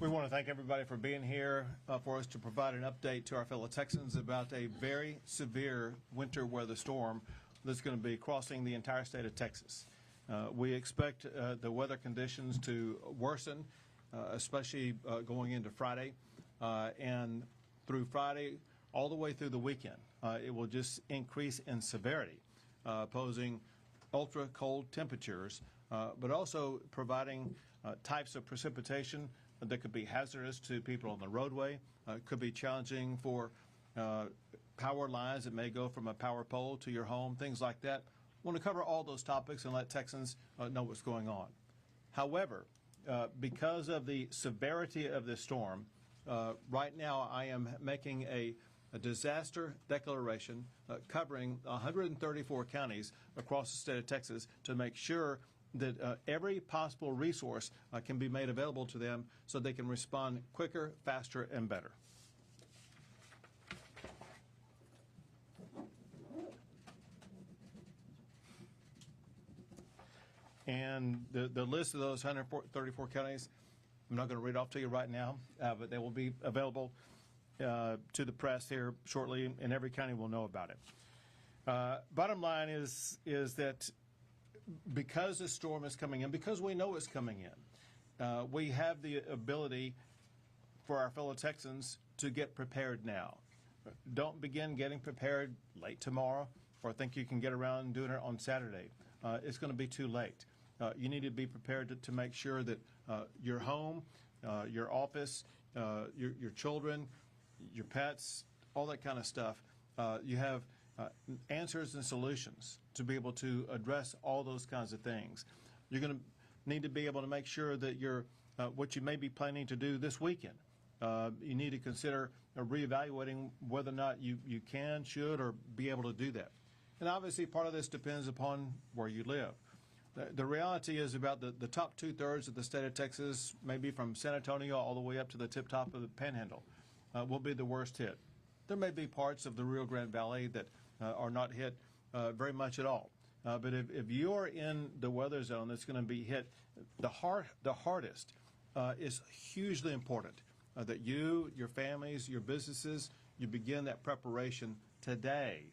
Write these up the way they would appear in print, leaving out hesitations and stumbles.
We want to thank everybody for being here for us to provide an update to our fellow Texans about a very severe winter weather storm that's going to be crossing the entire state of Texas. We expect the weather conditions to worsen, especially going into Friday and through Friday all the way through the weekend. It will just increase in severity, posing ultra cold temperatures, but also providing types of precipitation that could be hazardous to people on the roadway, could be challenging for power lines that may go from a power pole to your home, things like that. I want to cover all those topics and let Texans know what's going on. However, because of the severity of this storm, right now I am making a disaster declaration covering 134 counties across the state of Texas to make sure that every possible resource can be made available to them so they can respond quicker, faster, and better. And the list of those 134 counties, I'm not going to read off to you right now, but they will be available to the press here shortly, and every county will know about it. Bottom line is that because the storm is coming in, because we know it's coming in, we have the ability for our fellow Texans to get prepared now. Don't begin getting prepared late tomorrow or think you can get around doing it on Saturday. It's going to be too late. You need to be prepared to make sure that your home, your office, your children, your pets, all that kind of stuff, you have answers and solutions to be able to address all those kinds of things. You're going to need to be able to make sure that you're what you may be planning to do this weekend. You need to consider reevaluating whether or not you can, should, or be able to do that. And obviously part of this depends upon where you live. The reality is about the top two-thirds of the state of Texas, maybe from San Antonio all the way up to the tip-top of the Panhandle, will be the worst hit. There may be parts of the Rio Grande Valley that are not hit very much at all. But if you're in the weather zone that's going to be hit the hardest, is hugely important that you, your families, your businesses, you begin that preparation today,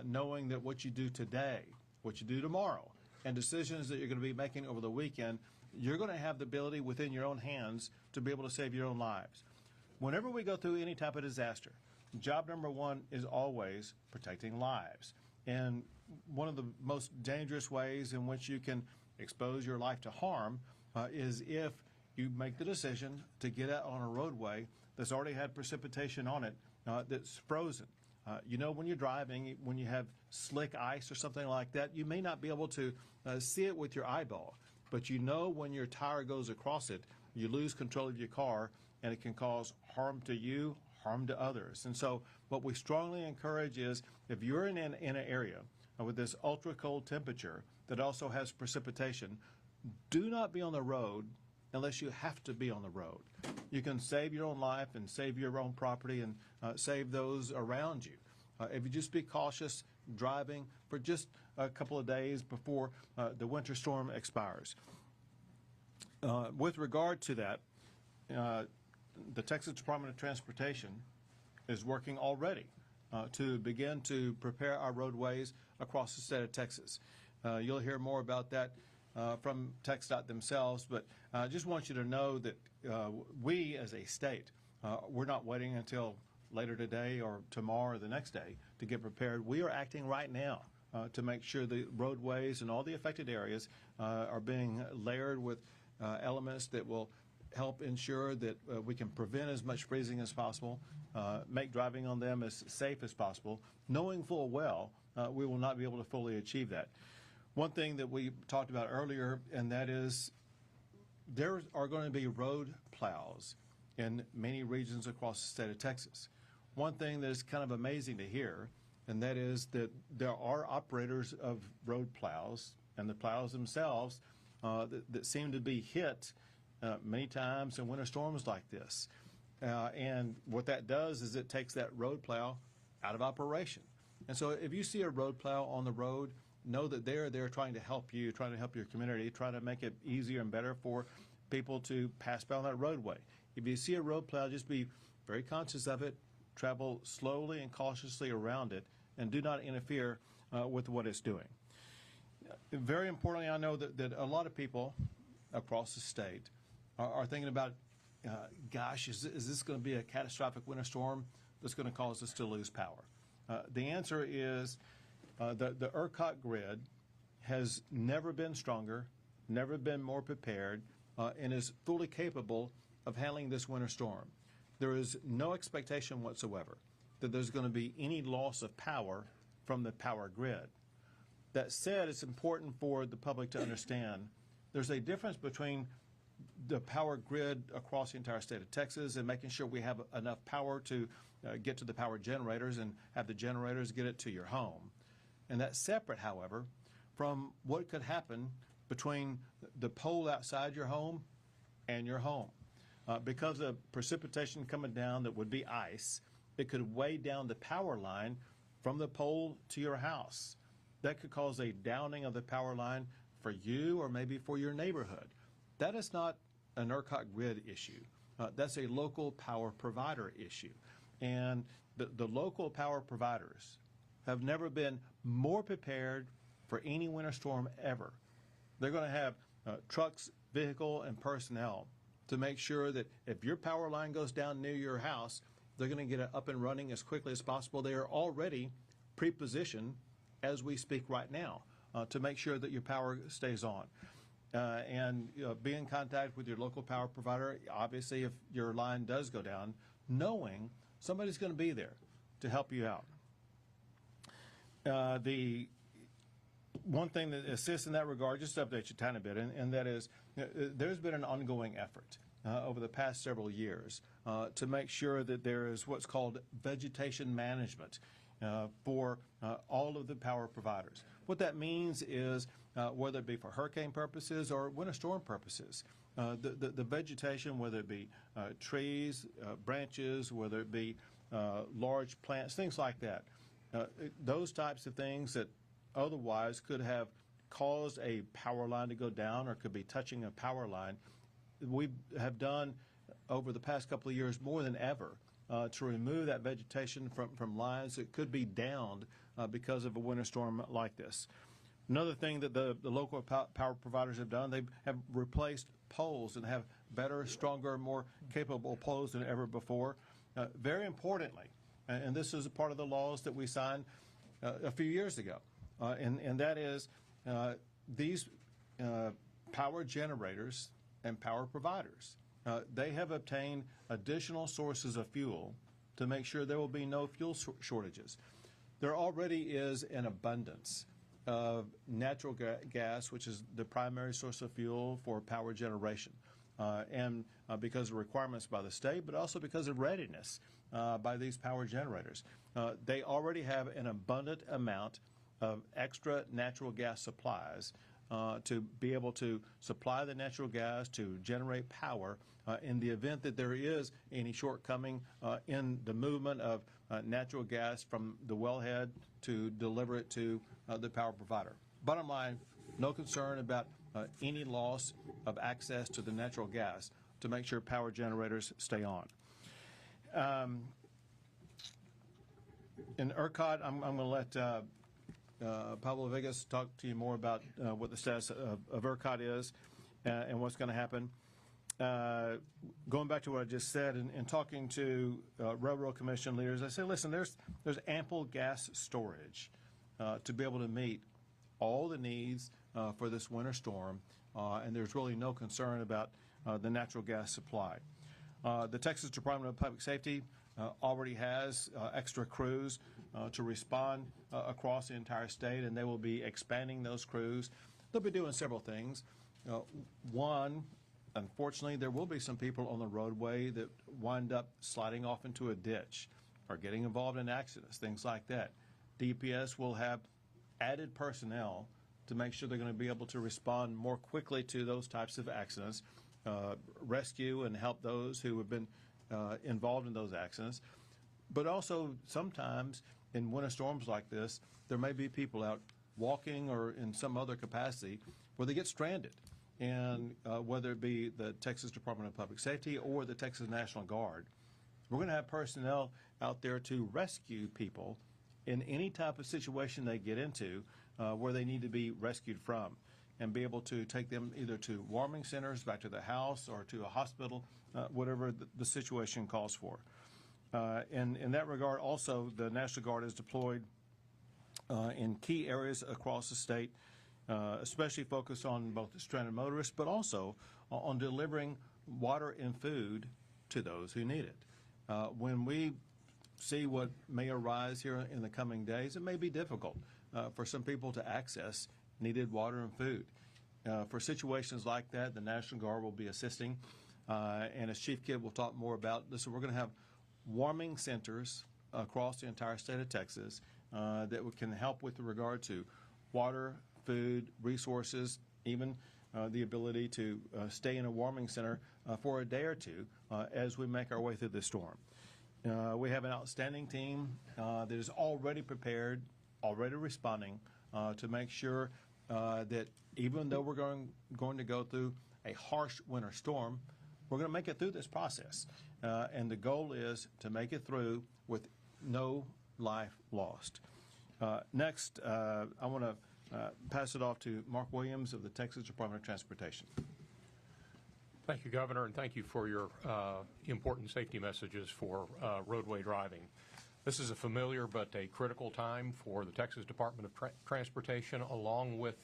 knowing that what you do today, what you do tomorrow, and decisions that you're going to be making over the weekend, you're going to have the ability within your own hands to be able to save your own lives. Whenever we go through any type of disaster, job number one is always protecting lives. And one of the most dangerous ways in which you can expose your life to harm is if you make the decision to get out on a roadway that's already had precipitation on it that's frozen. You know, when you're driving, when you have slick ice or something like that, you may not be able to see it with your eyeball. But you know when your tire goes across it, you lose control of your car, and it can cause harm to you, harm to others. And so what we strongly encourage is if you're in an area with this ultra cold temperature that also has precipitation, do not be on the road unless you have to be on the road. You can save your own life and save your own property and save those around you. If you just be cautious driving for just a couple of days before the winter storm expires. With regard to that, the Texas Department of Transportation is working already to begin to prepare our roadways across the state of Texas. You'll hear more about that from TxDOT themselves, but I just want you to know that we as a state, we're not waiting until later today or tomorrow or the next day to get prepared. We are acting right now to make sure the roadways and all the affected areas are being layered with elements that will help ensure that we can prevent as much freezing as possible, make driving on them as safe as possible, knowing full well we will not be able to fully achieve that. One thing that we talked about earlier, and that is there are going to be road plows in many regions across the state of Texas. One thing that is kind of amazing to hear, and that is that there are operators of road plows and the plows themselves that seem to be hit many times in winter storms like this. And what that does is it takes that road plow out of operation. And so if you see a road plow on the road, know that they're trying to help you, trying to help your community, trying to make it easier and better for people to pass by on that roadway. if you see a road plow, just be very conscious of it, travel slowly and cautiously around it, and do not interfere with what it's doing. Very importantly, I know that a lot of people across the state are thinking about, gosh, is this going to be a catastrophic winter storm that's going to cause us to lose power? The answer is the ERCOT grid has never been stronger, never been more prepared, and is fully capable of handling this winter storm. There is no expectation whatsoever that there's going to be any loss of power from the power grid. That said, it's important for the public to understand there's a difference between the power grid across the entire state of Texas and making sure we have enough power to get to the power generators and have the generators get it to your home. And that's separate, however, from what could happen between the pole outside your home and your home. Because of precipitation coming down that would be ice, it could weigh down the power line from the pole to your house. That could cause a downing of the power line for you or maybe for your neighborhood. That is not an ERCOT grid issue. That's a local power provider issue. And the local power providers have never been more prepared for any winter storm ever. They're going to have trucks, vehicle, and personnel to make sure that if your power line goes down near your house, they're going to get it up and running as quickly as possible. They are already pre-positioned as we speak right now to make sure that your power stays on. And be in contact with your local power provider, obviously, if your line does go down, knowing somebody's going to be there to help you out. The one thing that assists in that regard, just to update you a tiny bit, and that is there's been an ongoing effort over the past several years to make sure that there is what's called vegetation management for all of the power providers. What that means is whether it be for hurricane purposes or winter storm purposes, the vegetation, whether it be trees, branches, whether it be large plants, things like that, those types of things that otherwise could have caused a power line to go down or could be touching a power line, we have done over the past couple of years more than ever to remove that vegetation from lines that could be downed because of a winter storm like this. Another thing that the local power providers have done, they have replaced poles and have better, stronger, more capable poles than ever before. Very importantly, and this is a part of the laws that we signed a few years ago, and that is these power generators and power providers, they have obtained additional sources of fuel to make sure there will be no fuel shortages. There already is an abundance of natural gas, which is the primary source of fuel for power generation, and because of requirements by the state, but also because of readiness by these power generators. They already have an abundant amount of extra natural gas supplies to be able to supply the natural gas to generate power in the event that there is any shortcoming in the movement of natural gas from the wellhead to deliver it to the power provider. Bottom line, no concern about any loss of access to the natural gas to make sure power generators stay on. In ERCOT, I'm going to let Pablo Vegas talk to you more about what the status of ERCOT is and what's going to happen. Going back to what I just said and talking to Railroad Commission leaders, I say, listen, there's ample gas storage to be able to meet all the needs for this winter storm, and there's really no concern about the natural gas supply. The Texas Department of Public Safety already has extra crews to respond across the entire state, and they will be expanding those crews. They'll be doing several things. One, unfortunately, there will be some people on the roadway that wind up sliding off into a ditch or getting involved in accidents, things like that. DPS will have added personnel to make sure they're going to be able to respond more quickly to those types of accidents, rescue and help those who have been involved in those accidents. But also sometimes in winter storms like this, there may be people out walking or in some other capacity where they get stranded. and whether it be the Texas Department of Public Safety or the Texas National Guard, we're going to have personnel out there to rescue people in any type of situation they get into where they need to be rescued from, and be able to take them either to warming centers, back to the house, or to a hospital, whatever the situation calls for. And in that regard, also, the National Guard is deployed in key areas across the state, especially focused on both the stranded motorists, but also on delivering water and food to those who need it. When we see what may arise here in the coming days, it may be difficult for some people to access needed water and food. For situations like that, the National Guard will be assisting, and as Chief Kidd will talk more about this, we're going to have warming centers across the entire state of Texas that can help with regard to water, food, resources, even the ability to stay in a warming center for a day or two as we make our way through this storm. We have an outstanding team that is already prepared, already responding to make sure that even though we're going to go through a harsh winter storm, we're going to make it through this process. And the goal is to make it through with no life lost. Next, I want to pass it off to Mark Williams of the Texas Department of Transportation. Thank you, Governor, and thank you for your important safety messages for roadway driving. This is a familiar but a critical time for the Texas Department of Transportation, along with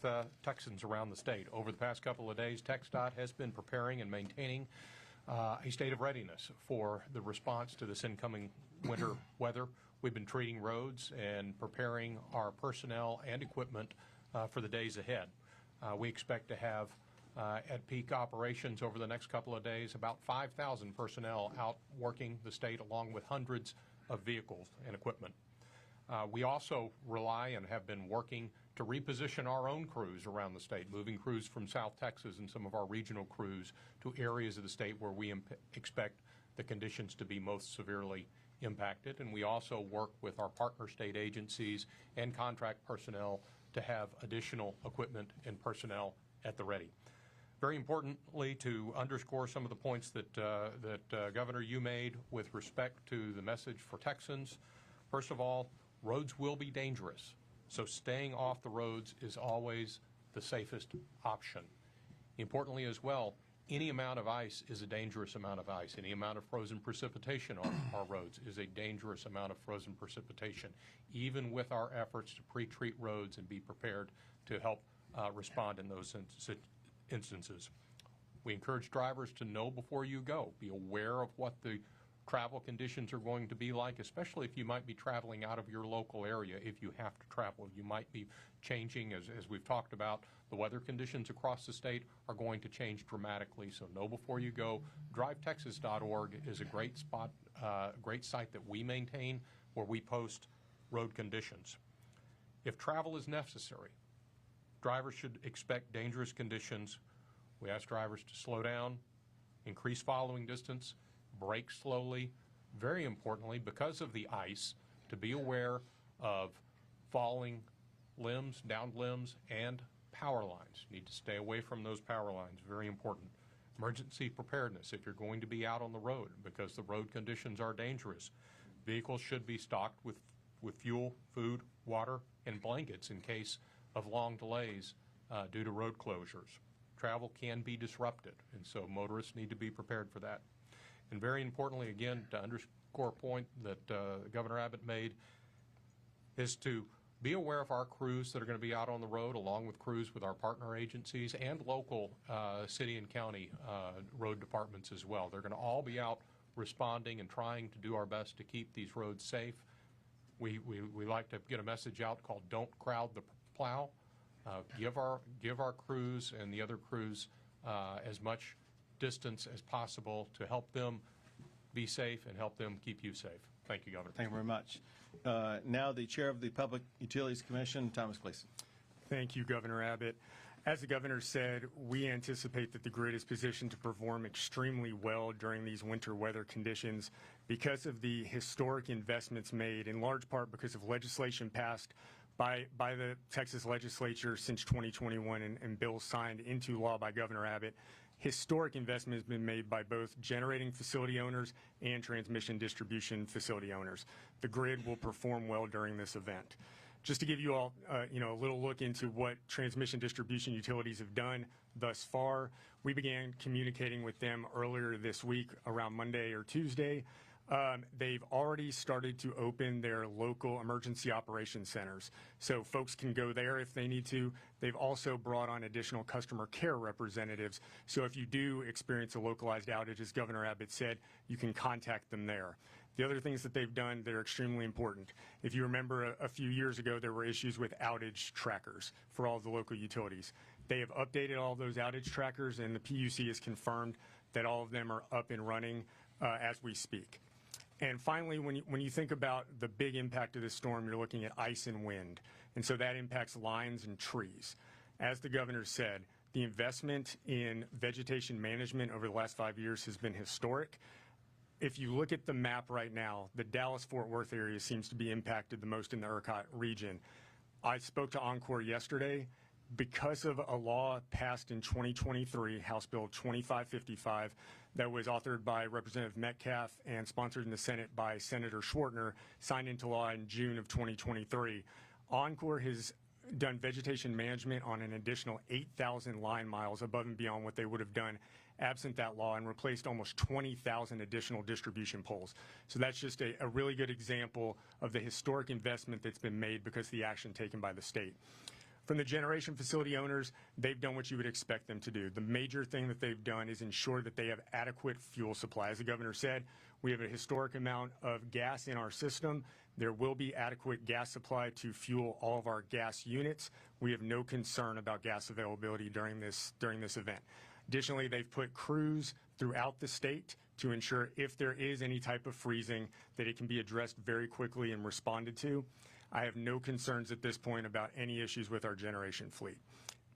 Texans around the state. Over the past couple of days, TxDOT has been preparing and maintaining a state of readiness for the response to this incoming winter weather. We've been treating roads and preparing our personnel and equipment for the days ahead. We expect to have at peak operations over the next couple of days about 5,000 personnel out working the state, along with hundreds of vehicles and equipment. We also rely and have been working to reposition our own crews around the state, moving crews from South Texas and some of our regional crews to areas of the state where we expect the conditions to be most severely impacted. And we also work with our partner state agencies and contract personnel to have additional equipment and personnel at the ready. Very importantly, to underscore some of the points that Governor, you made with respect to the message for Texans. First of all, roads will be dangerous, so staying off the roads is always the safest option. Importantly as well, any amount of ice is a dangerous amount of ice. Any amount of frozen precipitation on our roads is a dangerous amount of frozen precipitation, even with our efforts to pre-treat roads and be prepared to help respond in those instances. We encourage drivers to know before you go. Be aware of what the travel conditions are going to be like, especially if you might be traveling out of your local area. If you have to travel, you might be changing, as we've talked about, the weather conditions across the state are going to change dramatically, so know before you go. DriveTexas.org is a great spot, great site that we maintain where we post road conditions. If travel is necessary, drivers should expect dangerous conditions. We ask drivers to slow down, increase following distance, brake slowly. Very importantly, because of the ice, to be aware of falling limbs, downed limbs, and power lines. You need to stay away from those power lines. Very important. Emergency preparedness if you're going to be out on the road, because the road conditions are dangerous. Vehicles should be stocked with fuel, food, water, and blankets in case of long delays due to road closures. Travel can be disrupted, and so motorists need to be prepared for that. And very importantly, again, to underscore a point that Governor Abbott made, is to be aware of our crews that are going to be out on the road, along with crews with our partner agencies and local city and county road departments as well. They're going to all be out responding and trying to do our best to keep these roads safe. We like to get a message out called "Don't crowd the plow." Give our crews and the other crews as much distance as possible to help them be safe and help them keep you safe. Thank you, Governor. Thank you very much. Now the Chair of the Public Utilities Commission, Thomas Gleason. Thank you, Governor Abbott. As the Governor said, we anticipate that the grid is positioned to perform extremely well during these winter weather conditions because of the historic investments made, in large part because of legislation passed by the Texas legislature since 2021 and bills signed into law by Governor Abbott. Historic investment has been made by both generating facility owners and transmission distribution facility owners. The grid will perform well during this event. Just to give you all a little look into what transmission distribution utilities have done thus far, we began communicating with them earlier this week around Monday or Tuesday. They've already started to open their local emergency operations centers, so folks can go there if they need to. They've also brought on additional customer care representatives, so if you do experience a localized outage, as Governor Abbott said, you can contact them there. The other things that they've done that are extremely important. If you remember a few years ago, there were issues with outage trackers for all of the local utilities. They have updated all those outage trackers, and the PUC has confirmed that all of them are up and running as we speak. And finally, when you think about the big impact of this storm, you're looking at ice and wind. And so that impacts lines and trees. As the governor said, the investment in vegetation management over the last 5 years has been historic. If you look at the map right now, the Dallas-Fort Worth area seems to be impacted the most in the ERCOT region. I spoke to Encore yesterday. Because of a law passed in 2023, House Bill 2555, that was authored by Representative Metcalf and sponsored in the Senate by Senator Schwartner, signed into law in June of 2023. Encore has done vegetation management on an additional 8,000 line miles above and beyond what they would have done absent that law, and replaced almost 20,000 additional distribution poles. So that's just a really good example of the historic investment that's been made because of the action taken by the state. From the generation facility owners, they've done what you would expect them to do. The major thing that they've done is ensure that they have adequate fuel supply. As the governor said, we have a historic amount of gas in our system. There will be adequate gas supply to fuel all of our gas units. We have no concern about gas availability during this event. Additionally, they've put crews throughout the state to ensure if there is any type of freezing that it can be addressed very quickly and responded to. I have no concerns at this point about any issues with our generation fleet.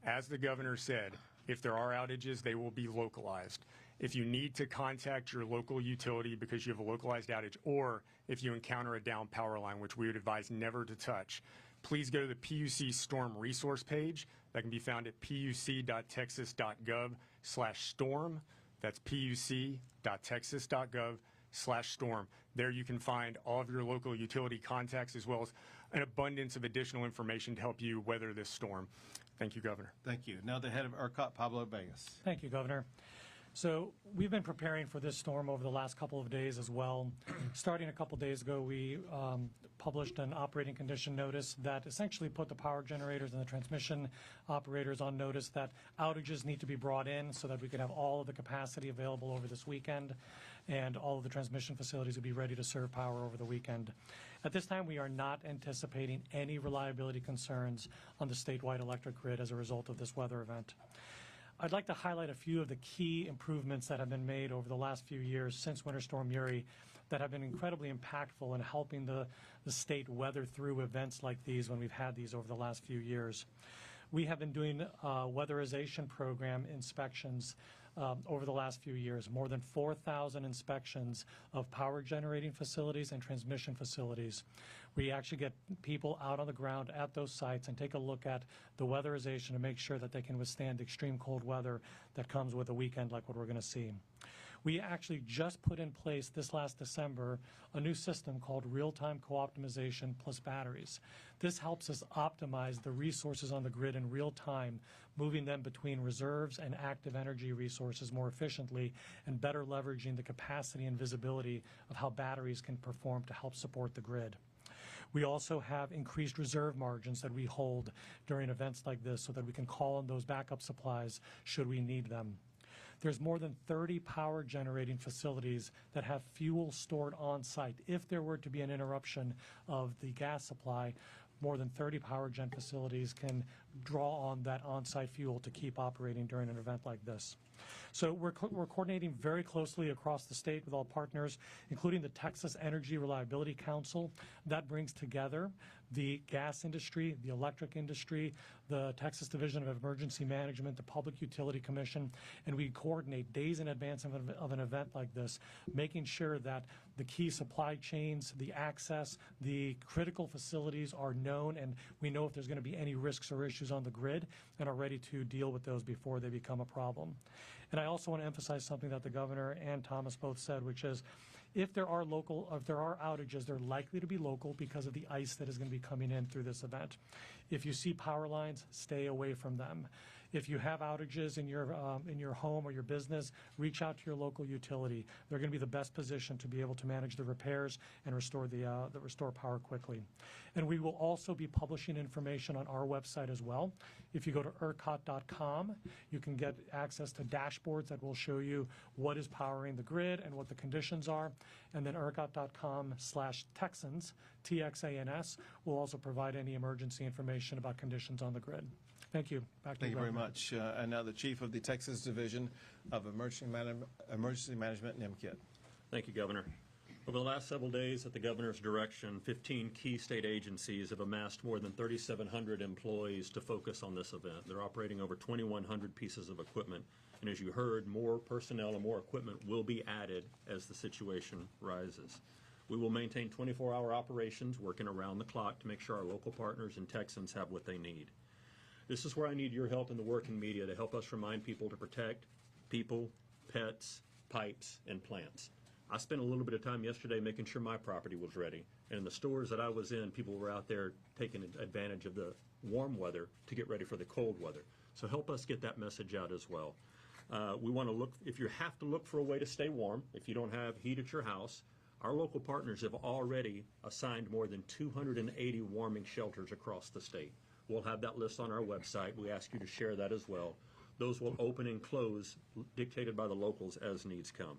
As the governor said, if there are outages, they will be localized. If you need to contact your local utility because you have a localized outage, or if you encounter a down power line, which we would advise never to touch, please go to the PUC Storm Resource page that can be found at puc.texas.gov/storm. That's puc.texas.gov/storm. There you can find all of your local utility contacts as well as an abundance of additional information to help you weather this storm. Thank you, Governor. Thank you. Now the head of ERCOT, Pablo Vegas. Thank you, Governor. So we've been preparing for this storm over the last couple of days as well. Starting a couple days ago, we published an operating condition notice that essentially put the power generators and the transmission operators on notice that outages need to be brought in so that we could have all of the capacity available over this weekend, and all of the transmission facilities would be ready to serve power over the weekend. At this time, we are not anticipating any reliability concerns on the statewide electric grid as a result of this weather event. I'd like to highlight a few of the key improvements that have been made over the last few years since Winter Storm Uri that have been incredibly impactful in helping the state weather through events like these when we've had these over the last few years. We have been doing weatherization program inspections over the last few years, more than 4,000 inspections of power generating facilities and transmission facilities. We actually get people out on the ground at those sites and take a look at the weatherization to make sure that they can withstand extreme cold weather that comes with a weekend like what we're going to see. We actually just put in place this last December a new system called real-time co-optimization plus batteries. This helps us optimize the resources on the grid in real time, moving them between reserves and active energy resources more efficiently and better leveraging the capacity and visibility of how batteries can perform to help support the grid. We also have increased reserve margins that we hold during events like this so that we can call on those backup supplies should we need them. There's more than 30 power generating facilities that have fuel stored on site. If there were to be an interruption of the gas supply, more than 30 power gen facilities can draw on that on-site fuel to keep operating during an event like this. So we're coordinating very closely across the state with all partners, including the Texas Energy Reliability Council. That brings together the gas industry, the electric industry, the Texas Division of Emergency Management, the Public Utility Commission, and we coordinate days in advance of an event like this, making sure that the key supply chains, the access, the critical facilities are known, and we know if there's going to be any risks or issues on the grid and are ready to deal with those before they become a problem. And I also want to emphasize something that the governor and Thomas both said, which is if there are outages, they're likely to be local because of the ice that is going to be coming in through this event. If you see power lines, stay away from them. If you have outages in your home or your business, reach out to your local utility. They're going to be the best position to be able to manage the repairs and restore restore power quickly. And we will also be publishing information on our website as well. If you go to ERCOT.com, you can get access to dashboards that will show you what is powering the grid and what the conditions are. And then ERCOT.com/Texans, TXANS, will also provide any emergency information about conditions on the grid. Thank you. Back to Thank you very Governor. much. And now the Chief of the Texas Division of Emergency Management, NIMKIT. Thank you, Governor. Over the last several days, at the Governor's direction, 15 key state agencies have amassed more than 3,700 employees to focus on this event. They're operating over 2,100 pieces of equipment. And as you heard, more personnel and more equipment will be added as the situation rises. We will maintain 24-hour operations, working around the clock to make sure our local partners and Texans have what they need. This is where I need your help in the working media to help us remind people to protect people, pets, pipes, and plants. I spent a little bit of time yesterday making sure my property was ready. And in the stores that I was in, people were out there taking advantage of the warm weather to get ready for the cold weather. So help us get that message out as well. We want to look, if you have to look for a way to stay warm, if you don't have heat at your house, our local partners have already assigned more than 280 warming shelters across the state. We'll have that list on our website. We ask you to share that as well. Those will open and close, dictated by the locals as needs come.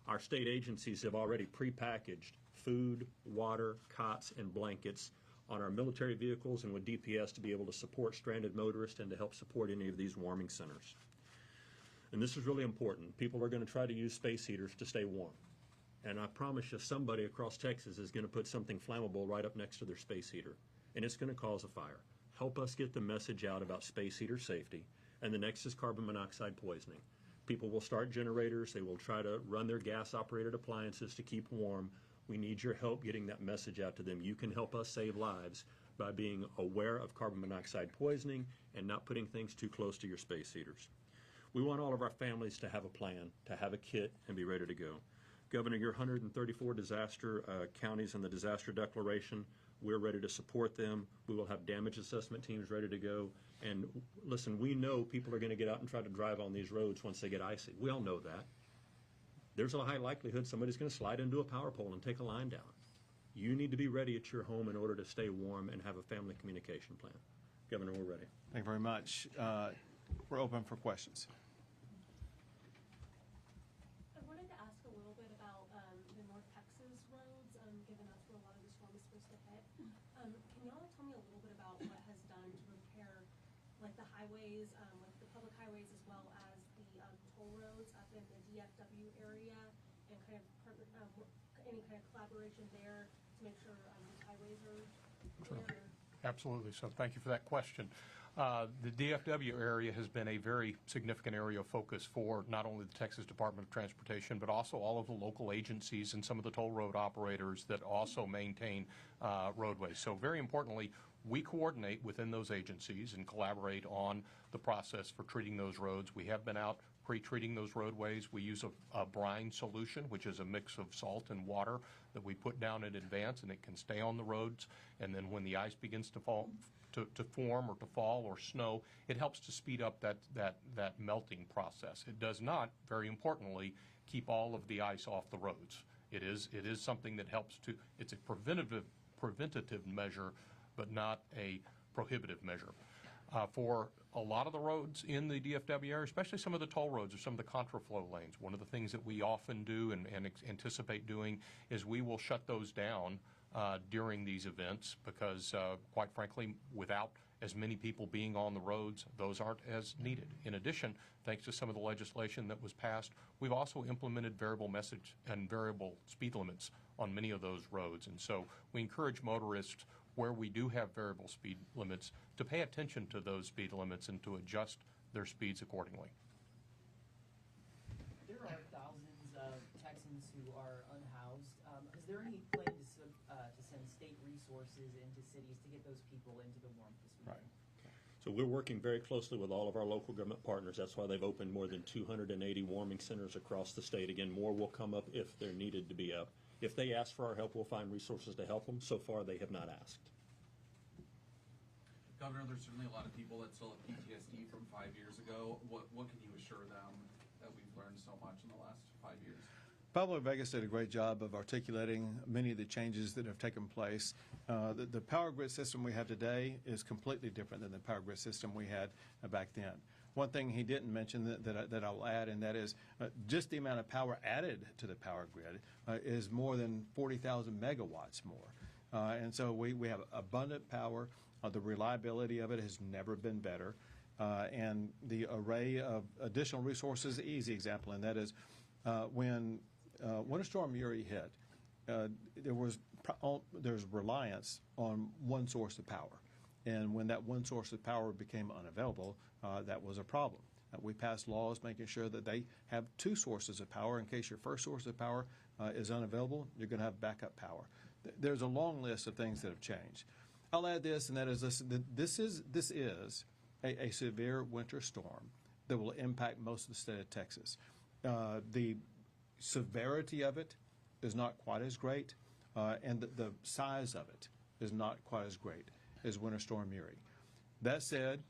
Our state agencies have already prepackaged food, water, cots, and blankets on our military vehicles and with DPS to be able to support stranded motorists and to help support any of these warming centers. And this is really important. People are going to try to use space heaters to stay warm. And I promise you, somebody across Texas is going to put something flammable right up next to their space heater, and it's going to cause a fire. Help us get the message out about space heater safety. And the next is carbon monoxide poisoning. People will start generators. They will try to run their gas-operated appliances to keep warm. We need your help getting that message out to them. You can help us save lives by being aware of carbon monoxide poisoning and not putting things too close to your space heaters. We want all of our families to have a plan, to have a kit, and be ready to go. Governor, your 134 disaster counties in the disaster declaration, we're ready to support them. We will have damage assessment teams ready to go. And listen, we know people are going to get out and try to drive on these roads once they get icy. We all know that. There's a high likelihood somebody's going to slide into a power pole and take a line down. You need to be ready at your home in order to stay warm and have a family communication plan. Governor, we're ready. Thank you very much. We're open for questions. I wanted to ask a little bit about the North Texas roads, given that's where a lot of the storm is supposed to hit. Can y'all tell me a little bit about what has done to repair, like the highways, like the public highways, as well as the toll roads up in the DFW area, and kind of any kind of collaboration there to make sure these highways are clear? Absolutely. So thank you for that question. The DFW area has been a very significant area of focus for not only the Texas Department of Transportation, but also all of the local agencies and some of the toll road operators that also maintain roadways. So very importantly, we coordinate within those agencies and collaborate on the process for treating those roads. We have been out pre-treating those roadways. We use a brine solution, which is a mix of salt and water that we put down in advance, and it can stay on the roads. And then when the ice begins to form or to fall or snow, it helps to speed up that melting process. It does not, very importantly, keep all of the ice off the roads. It is something that helps to, it's a preventative measure, but not a prohibitive measure. For a lot of the roads in the DFW area, especially some of the toll roads or some of the contraflow lanes, one of the things that we often do and anticipate doing is we will shut those down during these events because, quite frankly, without as many people being on the roads, those aren't as needed. In addition, thanks to some of the legislation that was passed, we've also implemented variable message and variable speed limits on many of those roads. And so we encourage motorists where we do have variable speed limits to pay attention to those speed limits and to adjust their speeds accordingly. There are thousands of Texans who are unhoused. Is there any plan to send state resources into cities to get those people into the warmth this weekend? Right. So we're working very closely with all of our local government partners. That's why they've opened more than 280 warming centers across the state. Again, more will come up if they're needed to be up. If they ask for our help, we'll find resources to help them. So far, they have not asked. Governor, there's certainly a lot of people that still have PTSD from 5 years ago. What can you assure them that we've learned so much in the last 5 years? Pablo Vegas did a great job of articulating many of the changes that have taken place. The power grid system we have today is completely different than the power grid system we had back then. One thing he didn't mention that I will add, and that is just the amount of power added to the power grid is more than 40,000 megawatts more. And so we have abundant power. The reliability of it has never been better. And the array of additional resources, easy example, and that is when Winter Storm Uri hit, there's reliance on one source of power. And when that one source of power became unavailable, that was a problem. We passed laws making sure that they have two sources of power. In case your first source of power is unavailable, you're going to have backup power. There's a long list of things that have changed. I'll add this, and that is this is a severe winter storm that will impact most of the state of Texas. The severity of it is not quite as great, and the size of it is not quite as great as Winter Storm Uri. That said,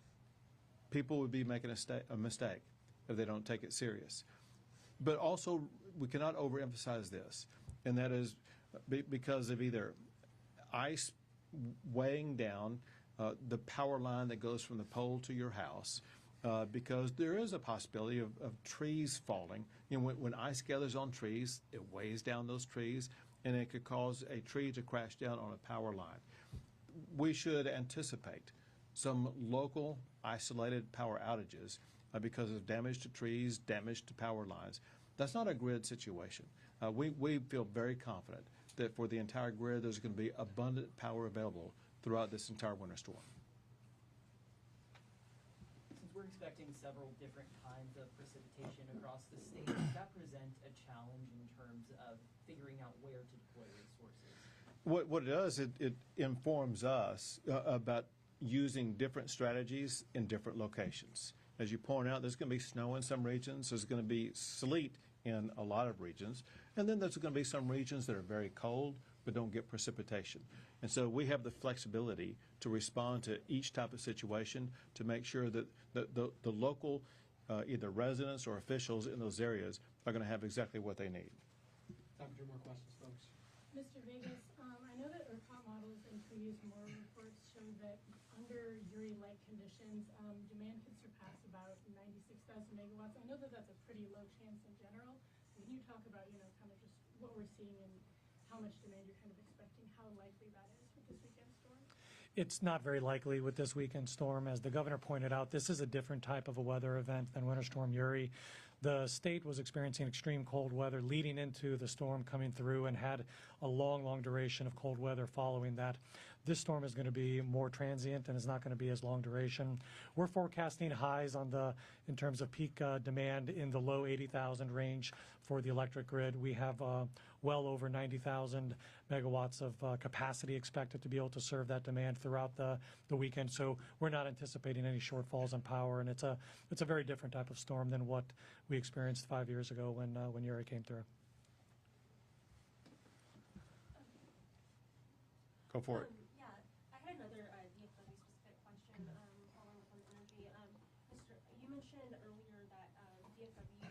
people would be making a mistake if they don't take it serious. But also, we cannot overemphasize this, and that is because of either ice weighing down the power line that goes from the pole to your house, because there is a possibility of trees falling. You know, when ice gathers on trees, it weighs down those trees, and it could cause a tree to crash down on a power line. We should anticipate some local isolated power outages because of damage to trees, damage to power lines. That's not a grid situation. We feel very confident that for the entire grid, there's going to be abundant power available throughout this entire winter storm. Since we're expecting several different kinds of precipitation across the state, does that present a challenge in terms of figuring out where to deploy resources? What it does, it informs us about using different strategies in different locations. As you point out, there's going to be snow in some regions. There's going to be sleet in a lot of regions. And then there's going to be some regions that are very cold but don't get precipitation. And so we have the flexibility to respond to each type of situation to make sure that the local either residents or officials in those areas are going to have exactly what they need. Time for 2 more questions, folks. Mr. Vegas, I know that ERCOT models and previous more reports show that under Uri-like conditions, demand could surpass about 96,000 megawatts. I know that that's a pretty low chance in general. Can you talk about, kind of just what we're seeing and how much demand you're kind of expecting, how likely that is with this weekend storm? It's not very likely with this weekend storm. As the governor pointed out, this is a different type of a weather event than Winter Storm Uri. The state was experiencing extreme cold weather leading into the storm coming through and had a long, long duration of cold weather following that. This storm is going to be more transient and is not going to be as long duration. We're forecasting highs in terms of peak demand in the low 80,000 range for the electric grid. We have well over 90,000 megawatts of capacity expected to be able to serve that demand throughout the weekend. So we're not anticipating any shortfalls in power, and it's a very different type of storm than what we experienced 5 years ago when Uri came through. Go for it. Yeah, I had another DFW-specific question following up on energy. You mentioned earlier that DFW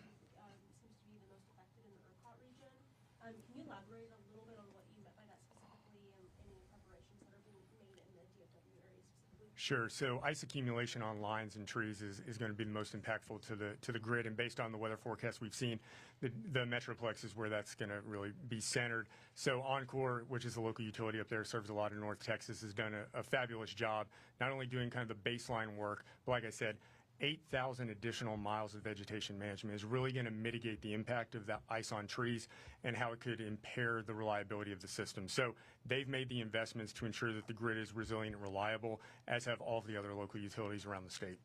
seems to be the most affected in the ERCOT region. Can you elaborate a little bit on what you meant by that specifically and any preparations that are being made in the DFW area specifically? Sure. So ice accumulation on lines and trees is going to be the most impactful to the grid. And based on the weather forecast we've seen, the Metroplex is where that's going to really be centered. So Encore, which is the local utility up there, serves a lot of North Texas, has done a fabulous job, not only doing kind of the baseline work, but like I said, 8,000 additional miles of vegetation management is really going to mitigate the impact of that ice on trees and how it could impair the reliability of the system. So they've made the investments to ensure that the grid is resilient and reliable, as have all of the other local utilities around the state.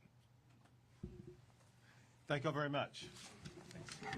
Thank you all very much. Thanks.